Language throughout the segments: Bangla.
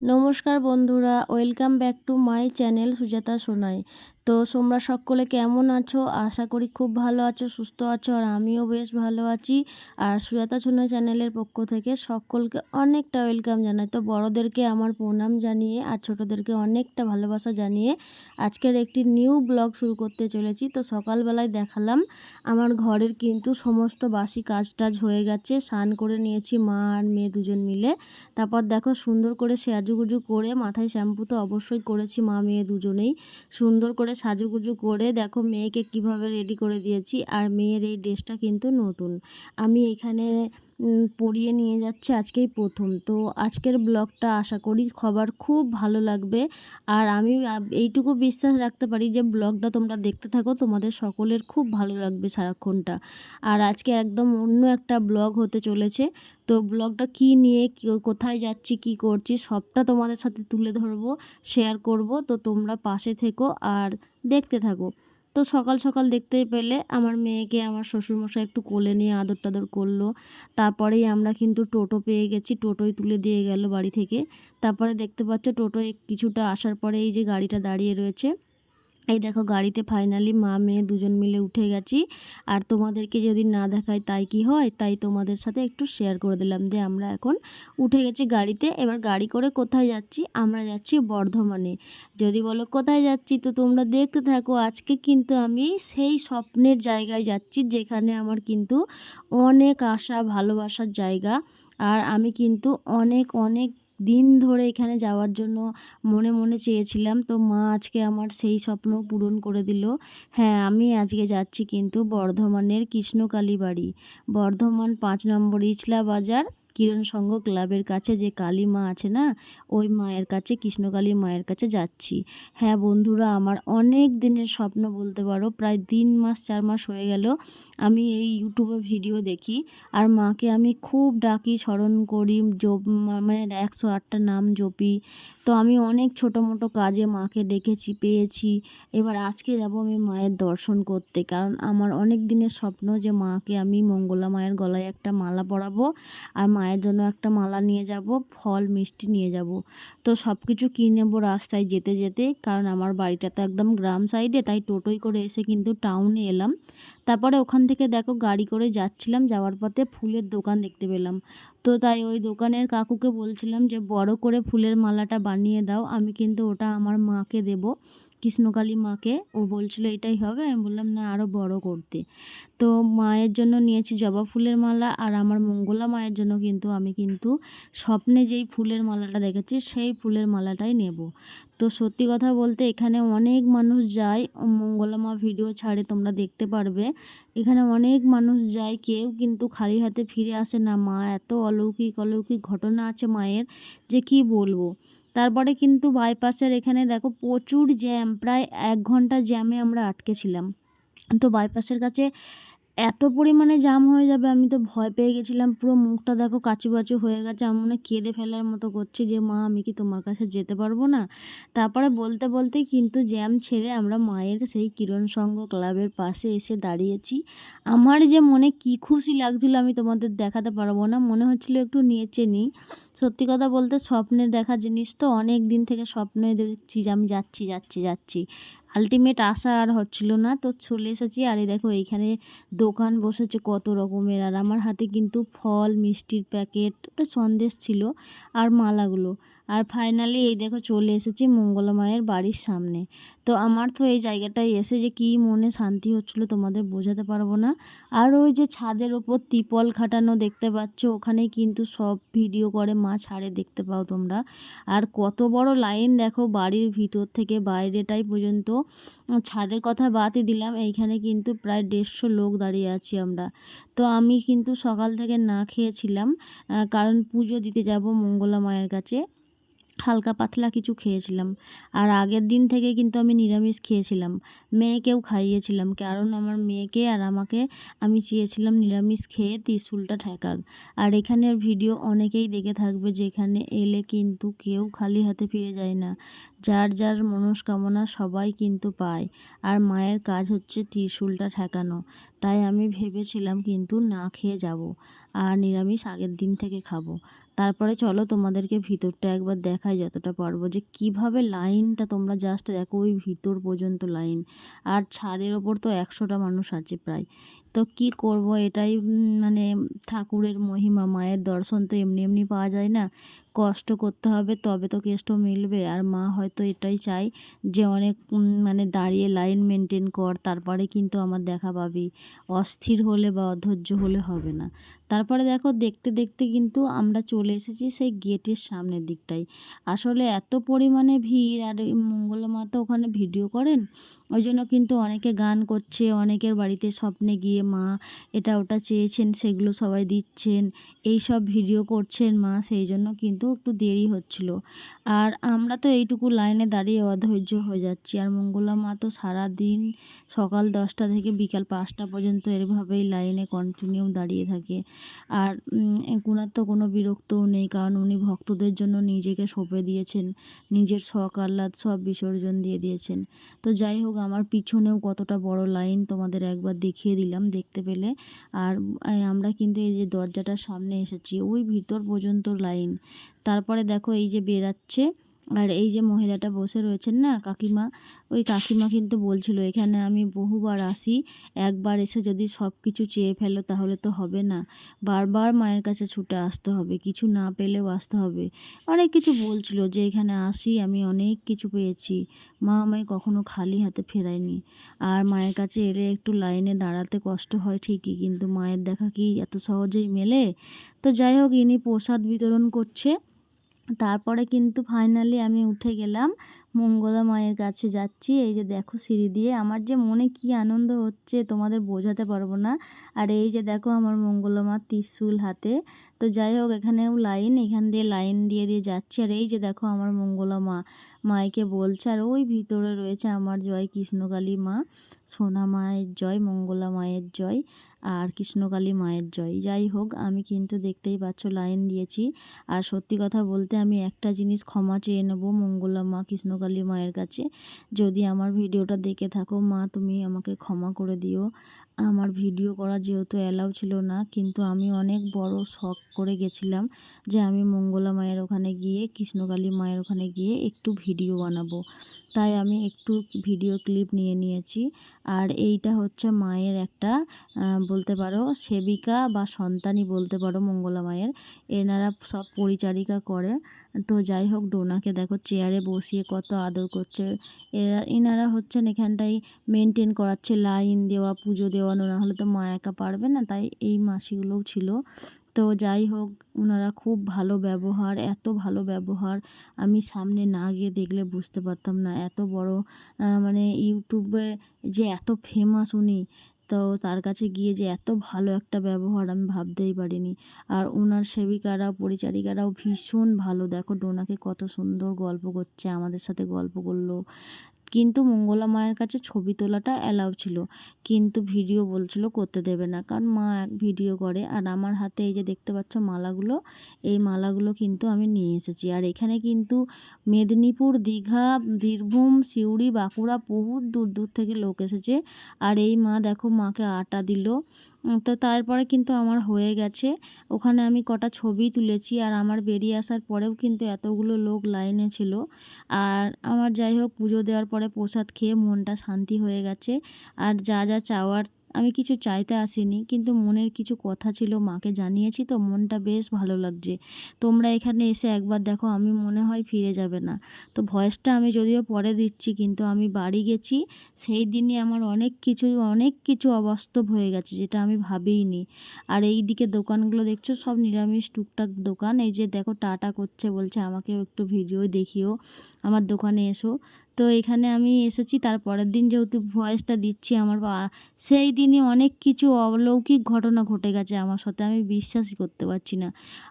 নমস্কার বন্ধুরা, welcome back to my channel Sujata Sonai. তো তোমরা সকলে কেমন আছো? আশা করি খুব ভালো আছো, সুস্থ আছো, আর আমিও বেশ ভালো আছি। আর সুজাতা সোনাই চ্যানেলের পক্ষ থেকে সকলকে অনেকটা ওয়েলকাম জানাই। তো বড়োদেরকে আমার প্রণাম জানিয়ে আর ছোটোদেরকে অনেকটা ভালোবাসা জানিয়ে আজকের একটি নিউ ব্লগ শুরু করতে চলেছি। তো সকালবেলায় দেখালাম আমার ঘরের কিন্তু সমস্ত বাসি কাজ টাজ হয়ে গেছে, স্নান করে নিয়েছি মা আর মেয়ে দুজন মিলে। তারপর দেখো সুন্দর করে সাজুগুজু করে, মাথায় শ্যাম্পু তো অবশ্যই করেছি মা মেয়ে দুজনেই, সুন্দর করে সাজুগুজু করে দেখো মেয়েকে কিভাবে রেডি করে দিয়েছি। আর মেয়ের এই ড্রেসটা কিন্তু নতুন, আমি এখানে পরিয়ে নিয়ে যাচ্ছি আজকেই প্রথম। তো আজকের ব্লগটা আশা করি সবার খুব ভালো লাগবে। আর আমি এইটুকু বিশ্বাস রাখতে পারি যে ব্লগটা তোমরা দেখতে থাকো, তোমাদের সকলের খুব ভালো লাগবে সারাক্ষণটা। আর আজকে একদম অন্য একটা ব্লগ হতে চলেছে। তো ব্লগটা কী নিয়ে, কোথায় যাচ্ছি, কি করছি, সবটা তোমাদের সাথে তুলে ধরবো, শেয়ার করব। তো তোমরা পাশে থেকো আর দেখতে থাকো। তো সকাল সকাল দেখতেই পেলে আমার মেয়েকে আমার শ্বশুরমশাই একটু কোলে নিয়ে আদর টাদর করলো। তারপরেই আমরা কিন্তু টোটো পেয়ে গেছি, টোটোয় তুলে দিয়ে গেল বাড়ি থেকে। তারপরে দেখতে পাচ্ছ টোটোয় কিছুটা আসার পরে এই যে গাড়িটা দাঁড়িয়ে রয়েছে, এই দেখো গাড়িতে ফাইনালি মা মেয়ে দুজন মিলে উঠে গেছি। আর তোমাদেরকে যদি না দেখাই তাই কি হয়, তাই তোমাদের সাথে একটু শেয়ার করে দিলাম যে আমরা এখন উঠে গেছি গাড়িতে। এবার গাড়ি করে কোথায় যাচ্ছি? আমরা যাচ্ছি বর্ধমানে। যদি বলো কোথায় যাচ্ছি, তো তোমরা দেখতে থাকো। আজকে কিন্তু আমি সেই স্বপ্নের জায়গায় যাচ্ছি যেখানে আমার কিন্তু অনেক আশা ভালোবাসার জায়গা। আর আমি কিন্তু অনেক অনেক দিন ধরে এখানে যাওয়ার জন্য মনে মনে চেয়েছিলাম। তো মা আজকে আমার সেই স্বপ্ন পূরণ করে দিল। হ্যাঁ, আমি আজকে যাচ্ছি কিন্তু বর্ধমানের কৃষ্ণকালী বাড়ি, বর্ধমান 5 নম্বর ইচলা বাজার কিরণ সংঘ ক্লাবের কাছে যে কালী মা আছে না, ওই মায়ের কাছে, কৃষ্ণকালী মায়ের কাছে যাচ্ছি। হ্যাঁ বন্ধুরা, আমার অনেক দিনের স্বপ্ন বলতে পারো, প্রায় 3 মাস 4 মাস হয়ে গেল আমি এই ইউটিউবে ভিডিও দেখি। আর মাকে আমি খুব ডাকি, স্মরণ করি, মানে 108টা নাম জপি। তো আমি অনেক ছোটো মোটো কাজে মাকে ডেকেছি, পেয়েছি। এবার আজকে যাব আমি মায়ের দর্শন করতে, কারণ আমার অনেক দিনের স্বপ্ন যে মাকে আমি মঙ্গলা মায়ের গলায় একটা মালা পরাবো, আর মায়ের জন্য একটা মালা নিয়ে যাব, ফল মিষ্টি নিয়ে যাব। তো সব কিছু কিনে নেবো রাস্তায় যেতে যেতে, কারণ আমার বাড়িটা তো একদম গ্রাম সাইডে, তাই টোটোই করে এসে কিন্তু টাউনে এলাম। তারপরে ওখান থেকে দেখো গাড়ি করে যাচ্ছিলাম, যাওয়ার পথে ফুলের দোকান দেখতে পেলাম। তো তাই ওই দোকানের কাকুকে বলছিলাম যে বড় করে ফুলের মালাটা বানিয়ে দাও, আমি কিন্তু ওটা আমার মাকে দেব, কৃষ্ণকালী মাকে। ও বলছিল এটাই হবে, আমি বললাম না, আরও বড় করতে। তো মায়ের জন্য নিয়েছি জবা ফুলের মালা, আর আমার মঙ্গলা মায়ের জন্য কিন্তু আমি কিন্তু স্বপ্নে যেই ফুলের মালাটা দেখেছি সেই ফুলের মালাটাই নেব। তো সত্যি কথা বলতে এখানে অনেক মানুষ যায়, মঙ্গলা মা ভিডিও ছাড়ে, তোমরা দেখতে পারবে। এখানে অনেক মানুষ যায়, কেউ কিন্তু খালি হাতে ফিরে আসে না। মা এত অলৌকিক অলৌকিক ঘটনা আছে মায়ের, যে কি বলবো। তারপরে কিন্তু বাইপাসের এখানে দেখো প্রচুর জ্যাম, প্রায় 1 ঘন্টা জ্যামে আমরা আটকে ছিলাম। তো বাইপাসের কাছে এত পরিমাণে জাম হয়ে যাবে, আমি তো ভয় পেয়ে গেছিলাম। পুরো মুখটা দেখো কাচুবাচু হয়ে গেছে, আমি মনে হয় কেঁদে ফেলার মতো করছি যে মা আমি কি তোমার কাছে যেতে পারবো না। তারপরে বলতে বলতেই কিন্তু জ্যাম ছেড়ে আমরা মায়ের সেই কিরণ সংঘ ক্লাবের পাশে এসে দাঁড়িয়েছি। আমার যে মনে কি খুশি লাগছিল আমি তোমাদের দেখাতে পারবো না, মনে হচ্ছিল একটু নেচে নিই। সত্যি কথা বলতে স্বপ্নে দেখা জিনিস তো, অনেক দিন থেকে স্বপ্নে দেখছি যে আমি যাচ্ছি যাচ্ছি যাচ্ছি, আলটিমেট আশা আর হচ্ছিল না। তো চলে এসেছি। আর এই দেখো এইখানে দোকান বসেছে কত রকমের, আর আমার হাতে কিন্তু ফল মিষ্টির প্যাকেট, ওটা সন্দেশ ছিল, আর মালাগুলো। আর ফাইনালি এই দেখো চলে এসেছি মঙ্গলা মায়ের বাড়ির সামনে। তো আমার তো এই জায়গাটায় এসে যে কী মনে শান্তি হচ্ছিলো তোমাদের বোঝাতে পারবো না। আর ওই যে ছাদের ওপর ত্রিপল খাটানো দেখতে পাচ্ছ, ওখানেই কিন্তু সব ভিডিও করে মা ছাড়ে, দেখতে পাও তোমরা। আর কত বড় লাইন দেখো, বাড়ির ভিতর থেকে বাইরেটাই পর্যন্ত। ছাদের কথা বাদই দিলাম, এইখানে কিন্তু প্রায় 150 লোক দাঁড়িয়ে আছি আমরা। তো আমি কিন্তু সকাল থেকে না খেয়েছিলাম, কারণ পুজো দিতে যাব মঙ্গলা মায়ের কাছে। হালকা পাতলা কিছু খেয়েছিলাম। আর আগের দিন থেকে কিন্তু আমি নিরামিষ খেয়েছিলাম, মেয়েকেও খাইয়েছিলাম, কারণ আমার মেয়েকে আর আমাকে আমি চেয়েছিলাম নিরামিষ খেয়ে ত্রিশূলটা ঠেকাক। আর এখানের ভিডিও অনেকেই দেখে থাকবে, যেখানে এলে কিন্তু কেউ খালি হাতে ফিরে যায় না, যার যার মনস্কামনা সবাই কিন্তু পায়। আর মায়ের কাজ হচ্ছে ত্রিশূলটা ঠেকানো। তাই আমি ভেবেছিলাম কিন্তু না খেয়ে যাব, আর নিরামিষ আগের দিন থেকে খাবো। তারপরে চলো তোমাদেরকে ভিতরটা একবার দেখাই যতটা পারবো, যে কিভাবে লাইনটা তোমরা জাস্ট দেখো, ওই ভিতর পর্যন্ত লাইন। আর ছাদের ওপর তো 100টা মানুষ আছে প্রায়। তো কি করব, এটাই মানে ঠাকুরের মহিমা। মায়ের দর্শন তো এমনি এমনি পাওয়া যায় না, কষ্ট করতে হবে তবে তো কেষ্ট মিলবে। আর মা হয়তো এটাই চাই যে অনেক মানে দাঁড়িয়ে লাইন মেনটেন কর, তারপরে কিন্তু আমার দেখা পাবি। অস্থির হলে বা অধৈর্য হলে হবে না। তারপরে দেখো দেখতে দেখতে কিন্তু আমরা চলে এসেছি সেই গেটের সামনের দিকটায়। আসলে এত পরিমাণে ভিড়, আর এই মঙ্গলা মা তো ওখানে ভিডিও করেন, ওই জন্য কিন্তু অনেকে গান করছে, অনেকের বাড়িতে স্বপ্নে গিয়ে মা এটা ওটা চেয়েছেন, সেগুলো সবাই দিচ্ছেন, এই সব ভিডিও করছেন মা, সেই জন্য কিন্তু একটু দেরি হচ্ছিল। আর আমরা তো এইটুকু লাইনে দাঁড়িয়ে অধৈর্য হয়ে যাচ্ছি। আর মঙ্গলা মা তো সারাদিন সকাল 10টা থেকে বিকাল 5টা পর্যন্ত এভাবেই লাইনে কন্টিনিউ দাঁড়িয়ে থাকে। আর উনার তো কোনো বিরক্তও নেই, কারণ উনি ভক্তদের জন্য নিজেকে সঁপে দিয়েছেন, নিজের শখ আহ্লাদ সব বিসর্জন দিয়ে দিয়েছেন। তো যাই হোক, আমার পিছনেও কতটা বড় লাইন তোমাদের একবার দেখিয়ে দিলাম, দেখতে পেলে। আর আমরা কিন্তু এই যে দরজাটার সামনে এসেছি, ওই ভিতর পর্যন্ত লাইন। তারপরে দেখো এই যে বেরাচ্ছে, আর এই যে মহিলাটা বসে রয়েছেন না কাকিমা, ওই কাকিমা কিন্তু বলছিল এখানে আমি বহুবার আসি, একবার এসে যদি সব কিছু চেয়ে ফেলো তাহলে তো হবে না, বারবার মায়ের কাছে ছুটে আসতে হবে, কিছু না পেলেও আসতে হবে। অনেক কিছু বলছিল যে এখানে আসি আমি অনেক কিছু পেয়েছি, মা আমায় কখনো খালি হাতে ফেরায়নি। আর মায়ের কাছে এলে একটু লাইনে দাঁড়াতে কষ্ট হয় ঠিকই, কিন্তু মায়ের দেখা কি এত সহজেই মেলে? তো যাই হোক, ইনি প্রসাদ বিতরণ করছে। তারপরে কিন্তু ফাইনালি আমি উঠে গেলাম, মঙ্গলা মায়ের কাছে যাচ্ছি। এই যে দেখো সিঁড়ি দিয়ে, আমার যে মনে কি আনন্দ হচ্ছে তোমাদের বোঝাতে পারবো না। আর এই যে দেখো আমার মঙ্গলা মা ত্রিশূল হাতে। তো যাই হোক, এখানেও লাইন, এখান দিয়ে লাইন দিয়ে দিয়ে যাচ্ছি। আর এই যে দেখো আমার মঙ্গলা মা মাইকে বলছে, আর ওই ভিতরে রয়েছে আমার জয় কৃষ্ণকালী মা, সোনা মায়ের জয়, মঙ্গলা মায়ের জয়, আর কৃষ্ণকালী মায়ের জয়। যাই হোক, আমি কিন্তু দেখতেই পাচ্ছ লাইন দিয়েছি। আর সত্যি কথা বলতে আমি একটা জিনিস ক্ষমা চেয়ে নেবো মঙ্গলা মা, কৃষ্ণকালী মায়ের কাছে, যদি আমার ভিডিওটা দেখে থাকো মা, তুমি আমাকে ক্ষমা করে দিও। আমার ভিডিও করা যেহেতু অ্যালাউ ছিল না, কিন্তু আমি অনেক বড় শখ করে গেছিলাম যে আমি মঙ্গলা মায়ের ওখানে গিয়ে, কৃষ্ণকালী মায়ের ওখানে গিয়ে একটু ভিডিও বানাবো, তাই আমি একটু ভিডিও ক্লিপ নিয়ে নিয়েছি। আর এইটা হচ্ছে মায়ের একটা বলতে পারো সেবিকা বা সন্তানই বলতে পারো মঙ্গলা মায়ের, এনারা সব পরিচারিকা করে। তো যাই হোক, ডোনাকে দেখো চেয়ারে বসিয়ে কত আদর করছে। এনারা হচ্ছেন এখানটাই মেনটেন করাচ্ছে, লাইন দেওয়া, পুজো দেওয়ানো, না হলে তো মা একা পারবে না, তাই এই মাসিগুলোও ছিল। তো যাই হোক, ওনারা খুব ভালো ব্যবহার, এত ভালো ব্যবহার আমি সামনে না গিয়ে দেখলে বুঝতে পারতাম না। এত বড় মানে ইউটিউবে যে এত ফেমাস উনি, তো তার কাছে গিয়ে যে এত ভালো একটা ব্যবহার আমি ভাবতেই পারিনি। আর ওনার সেবিকারা পরিচারিকারাও ভীষণ ভালো, দেখো ডোনাকে কত সুন্দর গল্প করছে, আমাদের সাথে গল্প করলো। কিন্তু মঙ্গলা মায়ের কাছে ছবি তোলাটা অ্যালাউ ছিল, কিন্তু ভিডিও বলছিল করতে দেবে না, কারণ মা এক ভিডিও করে। আর আমার হাতে এই যে দেখতে পাচ্ছ মালাগুলো, এই মালাগুলো কিন্তু আমি নিয়ে এসেছি। আর এখানে কিন্তু মেদিনীপুর, দীঘা, বীরভূম, সিউড়ি, বাঁকুড়া বহুত দূর দূর থেকে লোক এসেছে। আর এই মা দেখো মাকে আটা দিল। তো তারপরে কিন্তু আমার হয়ে গেছে, ওখানে আমি কটা ছবি তুলেছি। আর আমার বেরিয়ে আসার পরেও কিন্তু এতগুলো লোক লাইনে ছিল। আর আমার যাই হোক, পুজো দেওয়ার পরে প্রসাদ খেয়ে মনটা শান্তি হয়ে গেছে। আর যা যা চাওয়ার, আমি কিছু চাইতে আসিনি, কিন্তু মনের কিছু কথা ছিল, মাকে জানিয়েছি, তো মনটা বেশ ভালো লাগছে। তোমরা এখানে এসে একবার দেখো, আমি মনে হয় ফিরে যাবে না। তো ভয়েসটা আমি যদিও পরে দিচ্ছি, কিন্তু আমি বাড়ি গেছি সেই দিনই আমার অনেক কিছু অবাস্তব হয়ে গেছে, যেটা আমি ভাবিইনি। আর এই দিকে দোকানগুলো দেখছো সব নিরামিষ টুকটাক দোকান। এই যে দেখো টাটা করছে, বলছে আমাকেও একটু ভিডিও দেখিও, আমার দোকানে এসো। তো এখানে আমি এসেছি, তার পরের দিন যেহেতু ভয়েসটা দিচ্ছি, আমার সেই দিনই অনেক কিছু অলৌকিক ঘটনা ঘটে গেছে আমার সাথে, আমি বিশ্বাসই করতে পারছি না।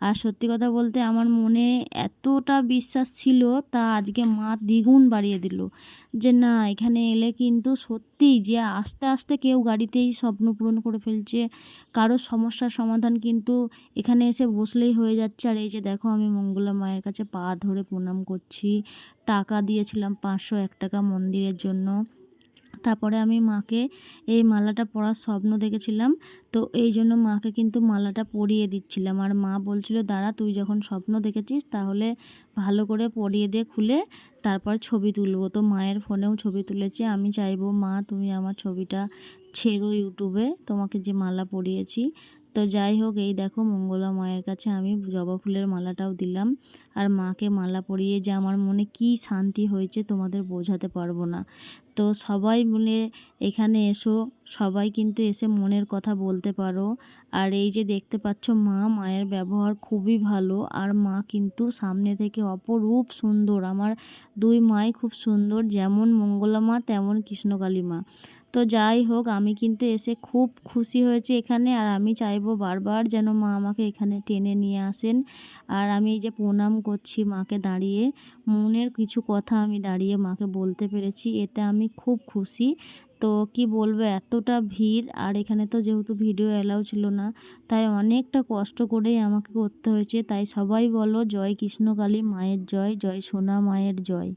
আর সত্যি কথা বলতে আমার মনে এতটা বিশ্বাস ছিল, তা আজকে মা দ্বিগুণ বাড়িয়ে দিল, যে না এখানে এলে কিন্তু সত্যিই যে আস্তে আস্তে কেউ গাড়িতেই স্বপ্ন পূরণ করে ফেলছে, কারো সমস্যার সমাধান কিন্তু এখানে এসে বসলেই হয়ে যাচ্ছে। আর এই যে দেখো আমি মঙ্গলা মায়ের কাছে পা ধরে প্রণাম করছি, টাকা দিয়েছিলাম 501 টাকা মন্দিরের জন্য। তারপরে আমি মাকে এই মালাটা পরার স্বপ্ন দেখেছিলাম। তো এইজন্য মাকে কিন্তু মালাটা পরিয়ে দিচ্ছিলাম। আর মা বলছিল, "দাঁড়া, তুই যখন স্বপ্ন দেখেছিস তাহলে ভালো করে পরিয়ে দে খুলে, তারপর ছবি তুলব।" তো মায়ের ফোনেও ছবি তুলেছি। আমি চাইবো, মা তুমি আমার ছবিটা ছেড়ো ইউটিউবে, তোমাকে যে মালা পরিয়েছি। তো যাই হোক, এই দেখো মঙ্গলা মায়ের কাছে আমি জবা ফুলের মালাটাও দিলাম। আর মাকে মালা পরিয়ে যে আমার মনে কী শান্তি হয়েছে তোমাদের বোঝাতে পারবো না। তো সবাই মিলে এখানে এসো, সবাই কিন্তু এসে মনের কথা বলতে পারো। আর এই যে দেখতে পাচ্ছ মায়ের ব্যবহার খুবই ভালো। আর মা কিন্তু সামনে থেকে অপরূপ সুন্দর। আমার ২ মাই খুব সুন্দর, যেমন মঙ্গলা মা তেমন কৃষ্ণকালী মা। তো যাই হোক, আমি কিন্তু এসে খুব খুশি হয়েছি এখানে। আর আমি চাইবো বারবার যেন মা আমাকে এখানে টেনে নিয়ে আসেন। আর আমি এই যে প্রণাম করছি মাকে দাঁড়িয়ে, মনের কিছু কথা আমি দাঁড়িয়ে মাকে বলতে পেরেছি, এতে আমি খুব খুশি। তো কি বলবো, এতটা ভিড়, আর এখানে তো যেহেতু ভিডিও অ্যালাউ ছিল না, তাই অনেকটা কষ্ট করেই আমাকে করতে হয়েছে। তাই সবাই বলো, জয় কৃষ্ণকালী মায়ের জয়, জয় সোনা মায়ের জয়।